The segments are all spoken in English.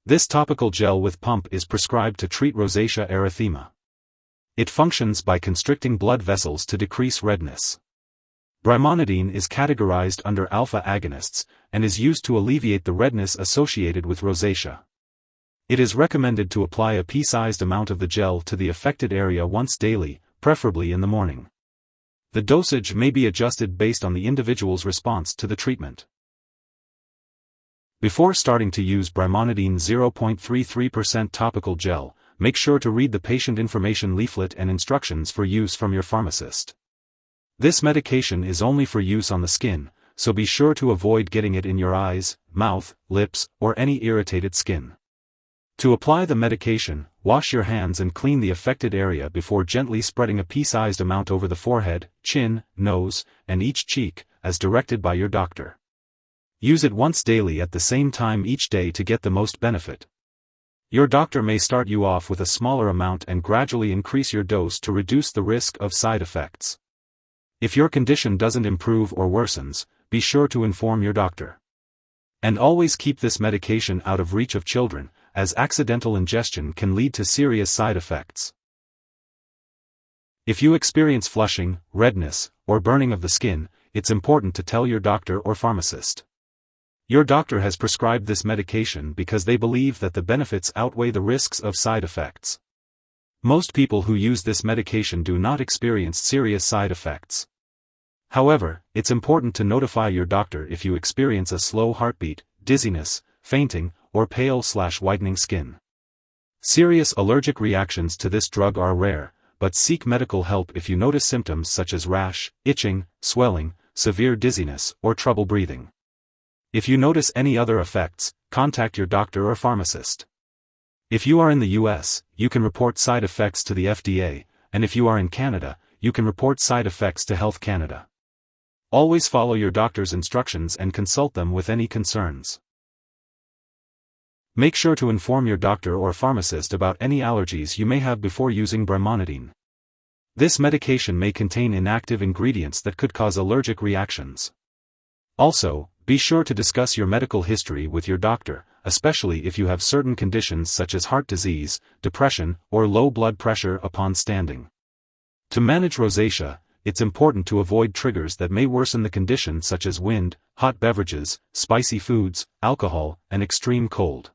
This topical gel with pump is prescribed to treat Rosacea Erythema. It functions by constricting blood vessels to decrease redness. Brimonidine is categorized under alpha agonists, and is used to alleviate the redness associated with rosacea. It is recommended to apply a pea-sized amount of the gel to the affected area once daily, preferably in the morning. The dosage may be adjusted based on the individual's response to the treatment. Before starting to use Brimonidine 0.33% topical gel, make sure to read the patient information leaflet and instructions for use from your pharmacist. This medication is only for use on the skin, so be sure to avoid getting it in your eyes, mouth, lips, or any irritated skin. To apply the medication, wash your hands and clean the affected area before gently spreading a pea-sized amount over the forehead, chin, nose, and each cheek, as directed by your doctor. Use it once daily at the same time each day to get the most benefit. Your doctor may start you off with a smaller amount and gradually increase your dose to reduce the risk of side effects. If your condition doesn't improve or worsens, be sure to inform your doctor. And always keep this medication out of reach of children, as accidental ingestion can lead to serious side effects. If you experience flushing, redness, or burning of the skin, it's important to tell your doctor or pharmacist. Your doctor has prescribed this medication because they believe that the benefits outweigh the risks of side effects. Most people who use this medication do not experience serious side effects. However, it's important to notify your doctor if you experience a slow heartbeat, dizziness, fainting, or pale/whitening skin. Serious allergic reactions to this drug are rare, but seek medical help if you notice symptoms such as rash, itching, swelling, severe dizziness, or trouble breathing. If you notice any other effects, contact your doctor or pharmacist. If you are in the US, you can report side effects to the FDA, and if you are in Canada, you can report side effects to Health Canada. Always follow your doctor's instructions and consult them with any concerns. Make sure to inform your doctor or pharmacist about any allergies you may have before using Brimonidine. This medication may contain inactive ingredients that could cause allergic reactions. Also, be sure to discuss your medical history with your doctor, especially if you have certain conditions such as heart disease, depression, or low blood pressure upon standing. To manage rosacea, it's important to avoid triggers that may worsen the condition such as wind, hot beverages, spicy foods, alcohol, and extreme cold.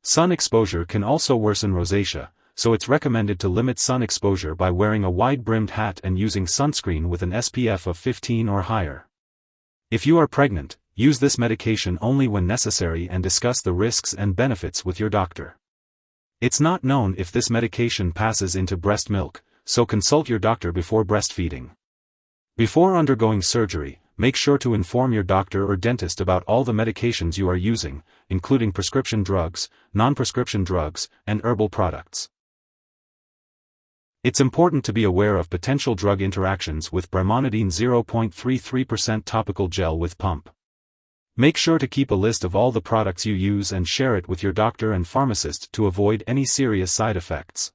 Sun exposure can also worsen rosacea, so it's recommended to limit sun exposure by wearing a wide-brimmed hat and using sunscreen with an SPF of 15 or higher. If you are pregnant, use this medication only when necessary and discuss the risks and benefits with your doctor. It's not known if this medication passes into breast milk, so consult your doctor before breastfeeding. Before undergoing surgery, make sure to inform your doctor or dentist about all the medications you are using, including prescription drugs, non-prescription drugs, and herbal products. It's important to be aware of potential drug interactions with Brimonidine 0.33% topical gel with pump. Make sure to keep a list of all the products you use and share it with your doctor and pharmacist to avoid any serious side effects.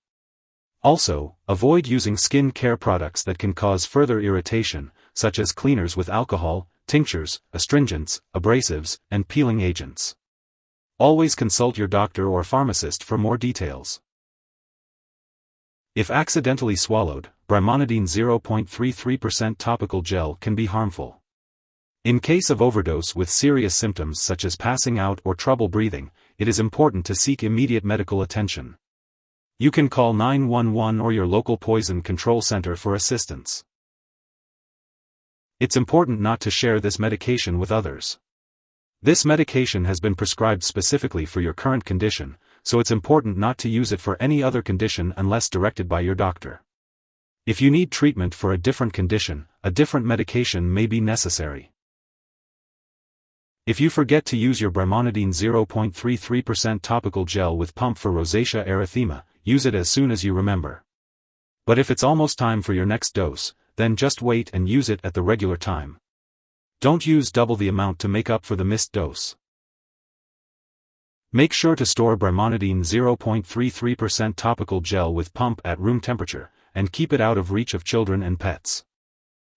Also, avoid using skin care products that can cause further irritation, such as cleaners with alcohol, tinctures, astringents, abrasives, and peeling agents. Always consult your doctor or pharmacist for more details. If accidentally swallowed, Brimonidine 0.33% topical gel can be harmful. In case of overdose with serious symptoms such as passing out or trouble breathing, it is important to seek immediate medical attention. You can call 911 or your local poison control center for assistance. It's important not to share this medication with others. This medication has been prescribed specifically for your current condition, so it's important not to use it for any other condition unless directed by your doctor. If you need treatment for a different condition, a different medication may be necessary. If you forget to use your Brimonidine 0.33% topical gel with pump for Rosacea Erythema, use it as soon as you remember. But if it's almost time for your next dose, then just wait and use it at the regular time. Don't use double the amount to make up for the missed dose. Make sure to store Brimonidine 0.33% topical gel with pump at room temperature, and keep it out of reach of children and pets.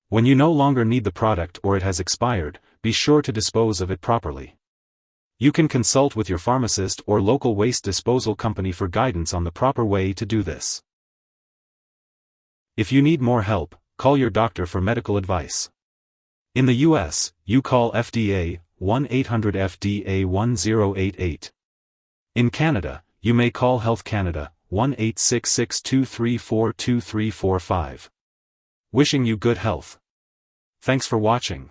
When you no longer need the product or it has expired, be sure to dispose of it properly. You can consult with your pharmacist or local waste disposal company for guidance on the proper way to do this. If you need more help, call your doctor for medical advice. In the US, you call FDA, 1-800-FDA-1088. In Canada, you may call Health Canada, 1-866-234-2345. Wishing you good health. Thanks for watching.